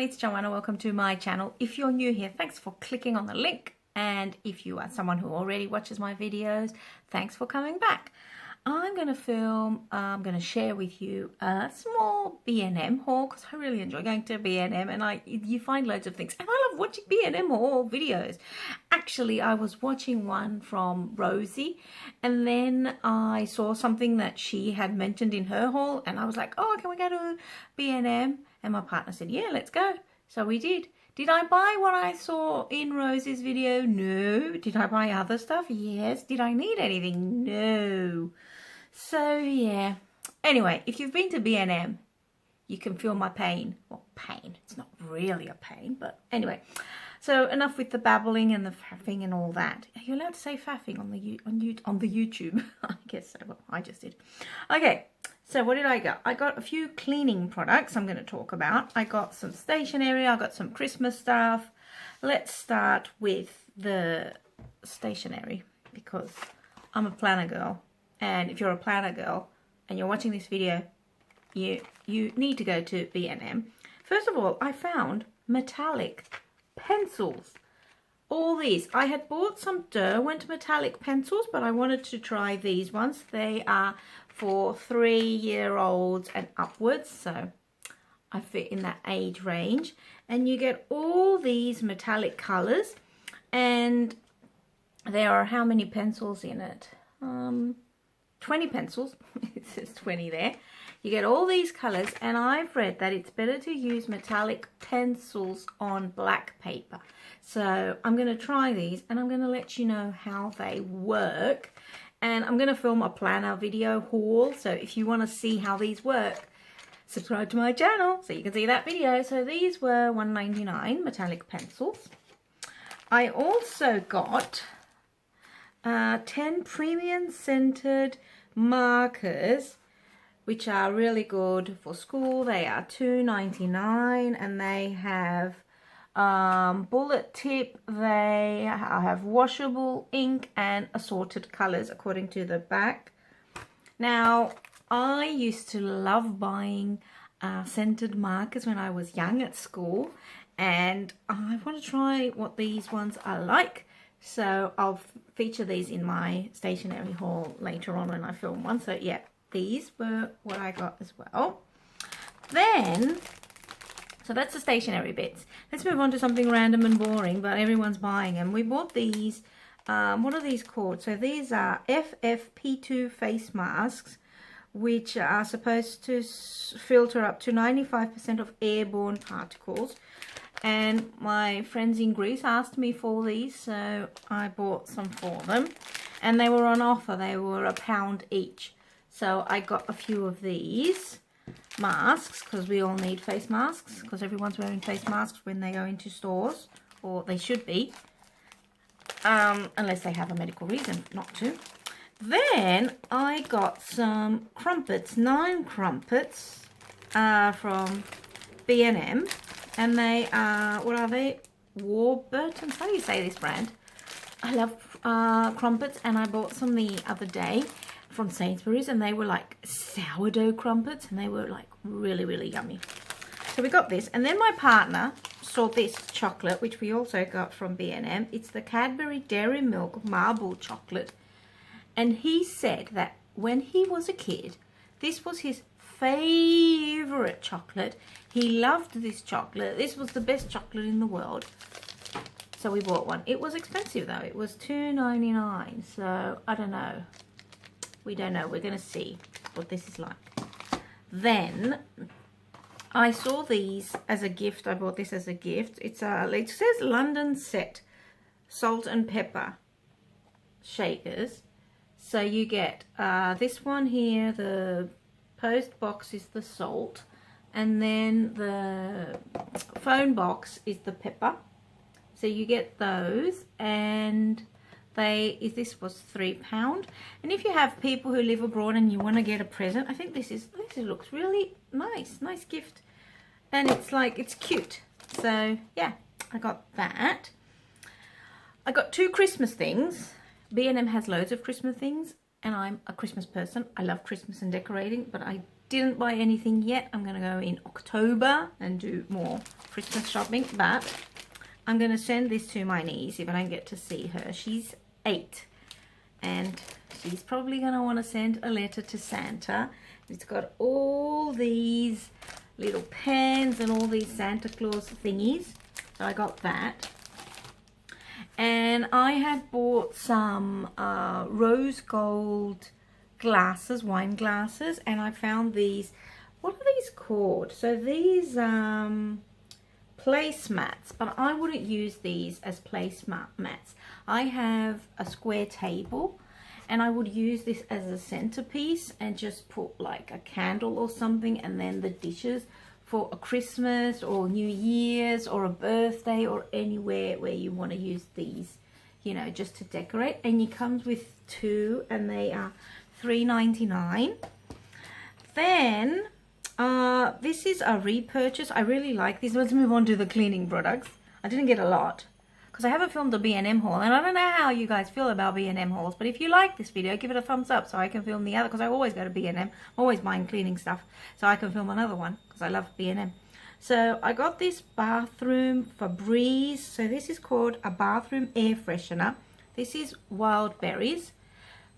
everyone, it's Joanna. Welcome to my channel. If you're new here, thanks for clicking on the link. And if you are someone who already watches my videos, thanks for coming back. I'm going to share with you a small B&M haul because I really enjoy going to B&M and you find loads of things. And I love watching B&M haul videos. Actually, I was watching one from Rosie and then I saw something that she had mentioned in her haul and I was like, oh, can we go to B&M? And my partner said, yeah, let's go. So we did. Did I buy what I saw in Rosie's video? No. Did I buy other stuff? Yes. Did I need anything? No. So, yeah. Anyway, if you've been to B&M, you can feel my pain. Well, pain. It's not really a pain, but anyway. So, enough with the babbling and the faffing and all that. Are you allowed to say faffing on the YouTube? I guess so. Well, I just did. Okay. So what did I get? I got a few cleaning products I'm going to talk about. I got some stationery. I got some Christmas stuff. Let's start with the stationery because I'm a planner girl. And if you're a planner girl and you're watching this video, you need to go to B&M. First of all, I found metallic pencils. All these. I had bought some Derwent metallic pencils, but I wanted to try these ones. They are for 3-year-olds and upwards, so I fit in that age range. And you get all these metallic colours, and there are how many pencils in it? 20 pencils. It says 20 there. You get all these colours, and I've read that it's better to use metallic pencils on black paper. So I'm going to try these and I'm going to let you know how they work. And I'm going to film a planner video haul. So if you want to see how these work, subscribe to my channel so you can see that video. So these were $1.99 metallic pencils. I also got 10 premium scented markers, which are really good for school. They are $2.99 and they have bullet tip. They have washable ink and assorted colors according to the back. Now, I used to love buying scented markers when I was young at school, and I want to try what these ones are like. So I'll feature these in my stationery haul later on when I film one. So yeah, these were what I got as well. Then, so that's the stationery bits. Let's move on to something random and boring, but everyone's buying them. We bought these, what are these called? So these are FFP2 face masks, which are supposed to filter up to 95% of airborne particles. And my friends in Greece asked me for these, so I bought some for them. And they were on offer. They were £1 each. So I got a few of these masks because we all need face masks because everyone's wearing face masks when they go into stores, or they should be, unless they have a medical reason not to. Then I got some crumpets, 9 crumpets from B&M, and they are, what are they? Warburton. How do you say this brand? I love crumpets, and I bought some the other day from Sainsbury's, and they were like sourdough crumpets, and they were like really, really yummy. So we got this, and then my partner saw this chocolate, which we also got from B&M. It's the Cadbury Dairy Milk Marble Chocolate, and he said that when he was a kid, this was his favorite chocolate. He loved this chocolate. This was the best chocolate in the world. So we bought one. It was expensive though. It was $2.99. So I don't know. We don't know. We're going to see what this is like. Then I saw these as a gift. I bought this as a gift. It says London Set salt and pepper shakers. So you get this one here. The post box is the salt, and then the phone box is the pepper. So you get those, and this was £3. And if you have people who live abroad and you want to get a present, I think this looks really nice gift, and it's cute. So yeah, I got that. I got 2 Christmas things. B&M has loads of Christmas things, and I'm a Christmas person. I love Christmas and decorating, but I Didn't buy anything yet. I'm going to go in October and do more Christmas shopping, but I'm going to send this to my niece if I don't get to see her. She's 8 and she's probably going to want to send a letter to Santa. It's got all these little pens and all these Santa Claus thingies. So I got that. And I had bought some rose gold glasses, wine glasses, and I found these. What are these called? So these placemats, but I wouldn't use these as placemats. I have a square table and I would use this as a centerpiece and just put like a candle or something, and then the dishes for a Christmas or New Year's or a birthday or anywhere where you want to use these, you know, just to decorate. And it comes with 2 and they are $3.99. Then this is a repurchase. I really like these. Let's move on to the cleaning products. I didn't get a lot because I haven't filmed a B&M haul, and I don't know how you guys feel about B&M hauls, but if you like this video, give it a thumbs up so I can film the other, because I always go to B&M. I'm always buying cleaning stuff so I can film another one because I love B&M. So I got this bathroom Febreze. So this is called a bathroom air freshener. This is wild berries.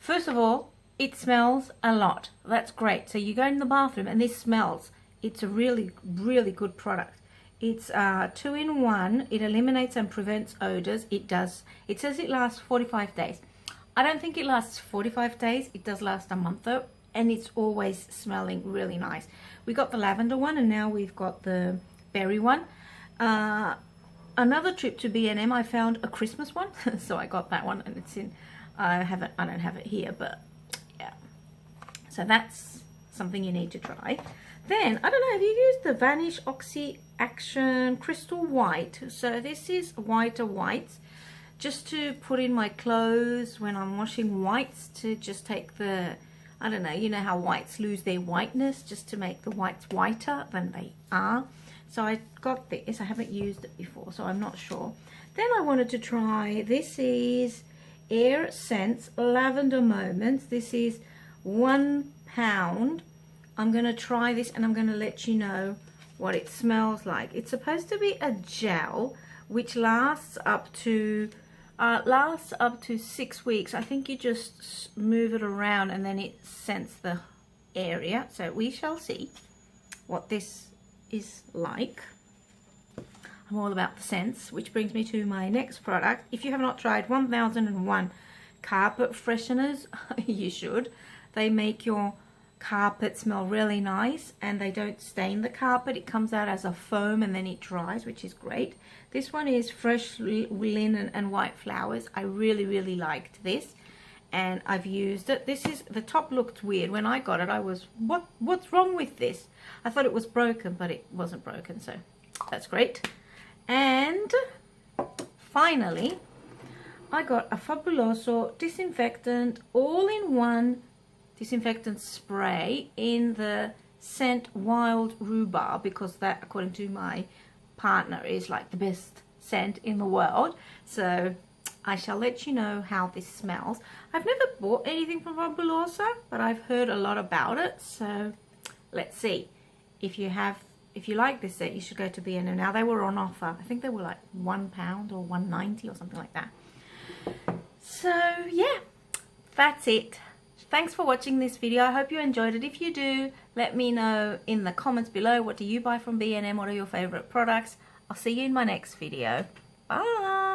First of all, it smells a lot. That's great. So you go in the bathroom and this smells. It's a really, really good product. It's 2-in-1. It eliminates and prevents odors. It says it lasts 45 days. I don't think it lasts 45 days. It does last a month though. And it's always smelling really nice. We got the lavender one and now we've got the berry one. Another trip to B&M, I found a Christmas one. So I got that one and it's in, I don't have it here, but yeah. So that's something you need to try. Then, I don't know, have you used the Vanish Oxy Action Crystal White? So this is whiter whites, just to put in my clothes when I'm washing whites, to just take the, I don't know, you know how whites lose their whiteness, just to make the whites whiter than they are. So I got this. I haven't used it before, so I'm not sure. Then I wanted to try, this is Air Sense Lavender Moments. This is £1. I'm going to try this and I'm going to let you know what it smells like. It's supposed to be a gel which lasts up to 6 weeks. I think you just move it around and then it scents the area. So we shall see what this is like. I'm all about the scents, which brings me to my next product. If you have not tried 1001 carpet fresheners, you should. They make your carpet smell really nice and they don't stain the carpet. It comes out as a foam and then it dries, which is great. This one is fresh linen and white flowers. I really liked this and I've used it. This is, the top looked weird. When I got it, I was, what's wrong with this? I thought it was broken, but it wasn't broken, so that's great. And finally, I got a Fabuloso disinfectant, all-in-one disinfectant spray in the scent Wild Rhubarb, because that, according to my partner, is like the best scent in the world. So I shall let you know how this smells. I've never bought anything from Fabuloso, but I've heard a lot about it. So let's see. If you like this set, you should go to B&M. Now they were on offer. I think they were like £1 or $1.90 or something like that. So yeah, that's it. Thanks for watching this video. I hope you enjoyed it. If you do, let me know in the comments below. What do you buy from B&M? What are your favorite products? I'll see you in my next video. Bye.